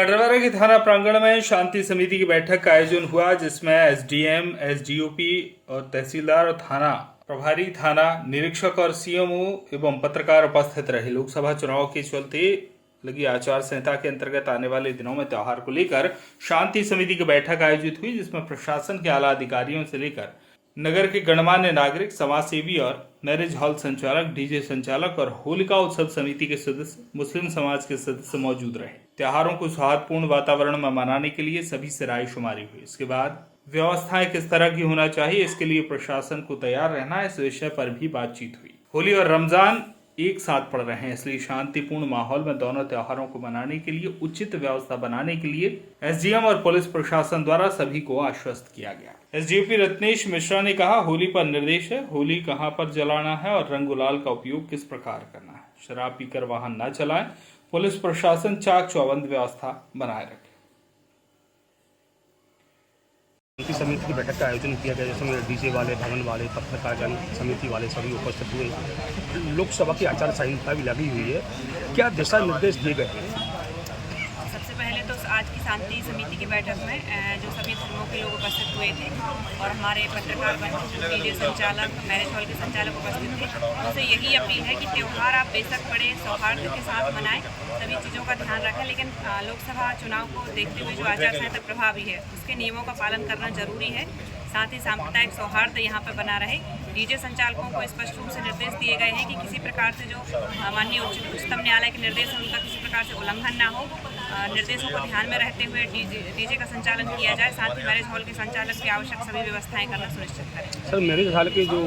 गढ़वारा के थाना प्रांगण में शांति समिति की बैठक का आयोजन हुआ, जिसमें एसडीएम, एसडीओपी और तहसीलदार और थाना प्रभारी, थाना निरीक्षक और सीएमओ एवं पत्रकार उपस्थित रहे। लोकसभा चुनाव के चलते लगी आचार संहिता के अंतर्गत आने वाले दिनों में त्योहार को लेकर शांति समिति की बैठक आयोजित हुई, जिसमें प्रशासन के आला अधिकारियों से लेकर नगर के गणमान्य नागरिक, समाज सेवी और मैरिज हॉल संचालक, डीजे संचालक और होलिका उत्सव समिति के सदस्य, मुस्लिम समाज के सदस्य मौजूद रहे। त्योहारों को सौहार्दपूर्ण वातावरण में मनाने के लिए सभी से रायशुमारी हुई। इसके बाद व्यवस्थाएं किस तरह की होना चाहिए, इसके लिए प्रशासन को तैयार रहना, इस विषय पर भी बातचीत हुई। होली और रमजान एक साथ पड़ रहे हैं, इसलिए शांतिपूर्ण माहौल में दोनों त्योहारों को मनाने के लिए उचित व्यवस्था बनाने के लिए एसडीएम और पुलिस प्रशासन द्वारा सभी को आश्वस्त किया गया। एसडीओपी रत्नेश मिश्रा ने कहा, होली पर निर्देश है, होली कहां पर जलाना है और रंग गुलाल का उपयोग किस प्रकार करना है। शराब पीकर वाहन न चलाएं। पुलिस प्रशासन चाक चौबंद व्यवस्था बनाए रखे। शांति समिति की बैठक का आयोजन किया गया, जिसमें डीजे वाले, भवन वाले, पत्रकार समिति वाले सभी उपस्थित हुए। लोकसभा की आचार संहिता भी लगी हुई है, क्या दिशा निर्देश दिए गए हैं? सबसे पहले तो आज की शांति समिति की बैठक में जो सभी धर्मों के लोग उपस्थित हुए थे और हमारे पत्रकार बंधु, डीजे संचालक, मैरिज हॉल के संचालक उपस्थित थे, उनसे यही अपील है कि त्यौहार आप बेशक बड़े सौहार्द के साथ मनाएं, सभी चीज़ों का ध्यान रखें, लेकिन लोकसभा चुनाव को देखते हुए जो आचार संहिता प्रभावी है उसके नियमों का पालन करना जरूरी है। साथ ही सांप्रदायिक सौहार्द यहाँ पर बना रहे। डीजे संचालकों को स्पष्ट रूप से निर्देश दिए गए हैं कि किसी प्रकार से जो माननीय उच्चतम न्यायालय के निर्देश है उनका किसी प्रकार से उल्लंघन ना हो। निर्देशों को ध्यान में रखते हुए डीजे का संचालन किया जाए। साथ ही मैरिज हॉल के संचालक की आवश्यक सभी व्यवस्थाएं करना सुनिश्चित करें। सर, मैरिज हॉल के जो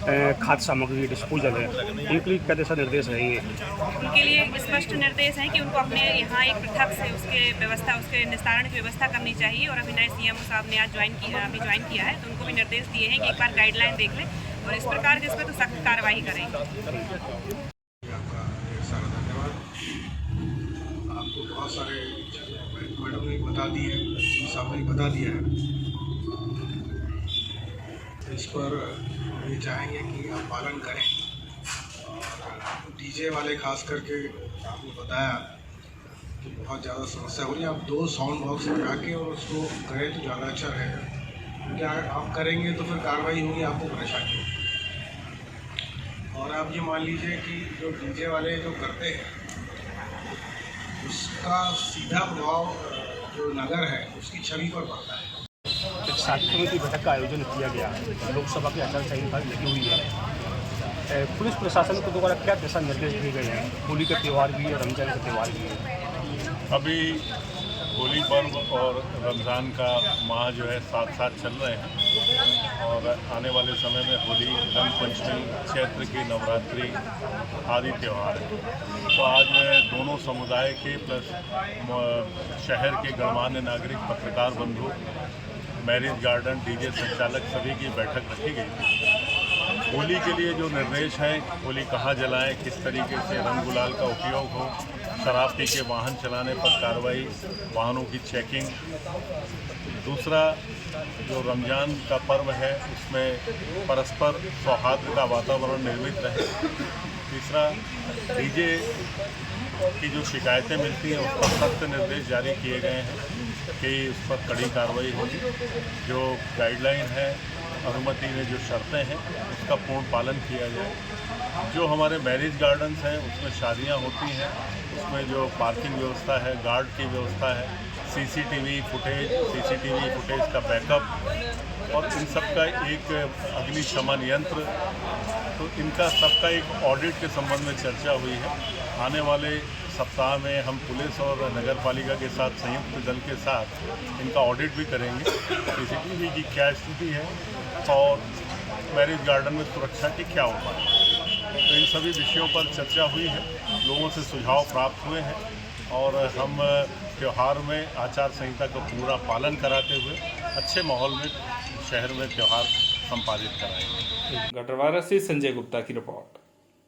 खाद्य सामग्री डिस्पोजल है, उनके लिए क्या दिशा निर्देश रहेंगे? उनके लिए स्पष्ट निर्देश है कि उनको अपने यहाँ एक पृथक से उसके निस्तारण की व्यवस्था करनी चाहिए। और अभी नए सीएमओ साहब ने आज ज्वाइन किया है, तो उनको भी निर्देश दिए हैं कि एक बार गाइडलाइन देख लें और इस प्रकार के इस पर तो सख्त कार्रवाई करेंगे। आपको बहुत सारे मैडम ने बता दिए, साहब ने बता दिया है, इस पर ये चाहेंगे कि आप पालन करें। और डीजे वाले खास करके आपने बताया कि बहुत ज़्यादा समस्या हो रही है। आप 2 साउंड बॉक्स लगा के और उसको करें तो ज़्यादा अच्छा रहेगा, क्योंकि अगर आप करेंगे तो फिर कार्रवाई होगी, आपको परेशानी होगी। और आप ये मान लीजिए कि जो डीजे वाले जो करते हैं उसका सीधा प्रभाव जो नगर है उसकी छवि पर पड़ता है। शांति समिति बैठक का आयोजन किया गया, लोकसभा की आचार संहिता लगी हुई है। पुलिस प्रशासन को द्वारा क्या दिशा निर्देश दिए गए हैं? होली का त्यौहार भी है, रमजान का त्यौहार भी है। अभी होली पर्व और रमज़ान का माह जो है साथ साथ चल रहे हैं और आने वाले समय में होली, रंग पंचमी, चैत्र की नवरात्रि आदि त्यौहार है। तो आज दोनों समुदाय के प्लस शहर के गणमान्य नागरिक, पत्रकार बंधु, मैरिज गार्डन, डीजे संचालक सभी की बैठक रखी गई थी। होली के लिए जो निर्देश हैं, होली कहाँ जलाएं, किस तरीके से रंग गुलाल का उपयोग हो, शराब पी के वाहन चलाने पर कार्रवाई, वाहनों की चेकिंग। दूसरा, जो रमज़ान का पर्व है उसमें परस्पर सौहार्द का वातावरण निर्मित रहे। तीसरा, डीजे की जो शिकायतें मिलती हैं उस पर सख्त निर्देश जारी किए गए हैं कि उस पर कड़ी कार्रवाई होगी। जो गाइडलाइन है, अनुमति में जो शर्तें हैं उसका पूर्ण पालन किया जाए। जो हमारे मैरिज गार्डन्स हैं उसमें शादियां होती हैं, उसमें जो पार्किंग व्यवस्था है, गार्ड की व्यवस्था है, सीसीटीवी फुटेज का बैकअप और इन सब का एक अग्निशमन यंत्र, तो इनका सबका एक ऑडिट के संबंध में चर्चा हुई है। आने वाले सप्ताह में हम पुलिस और नगर पालिका के साथ संयुक्त दल के साथ इनका ऑडिट भी करेंगे, सीसीटीवी की क्या स्थिति है और मैरिज गार्डन में सुरक्षा के क्या उपाय हैं। तो इन सभी विषयों पर चर्चा हुई है, लोगों से सुझाव प्राप्त हुए हैं और हम त्यौहार में आचार संहिता का पूरा पालन कराते हुए अच्छे माहौल में शहर में त्यौहार संपादित कराएंगे। गढ़वारा से संजय गुप्ता की रिपोर्ट।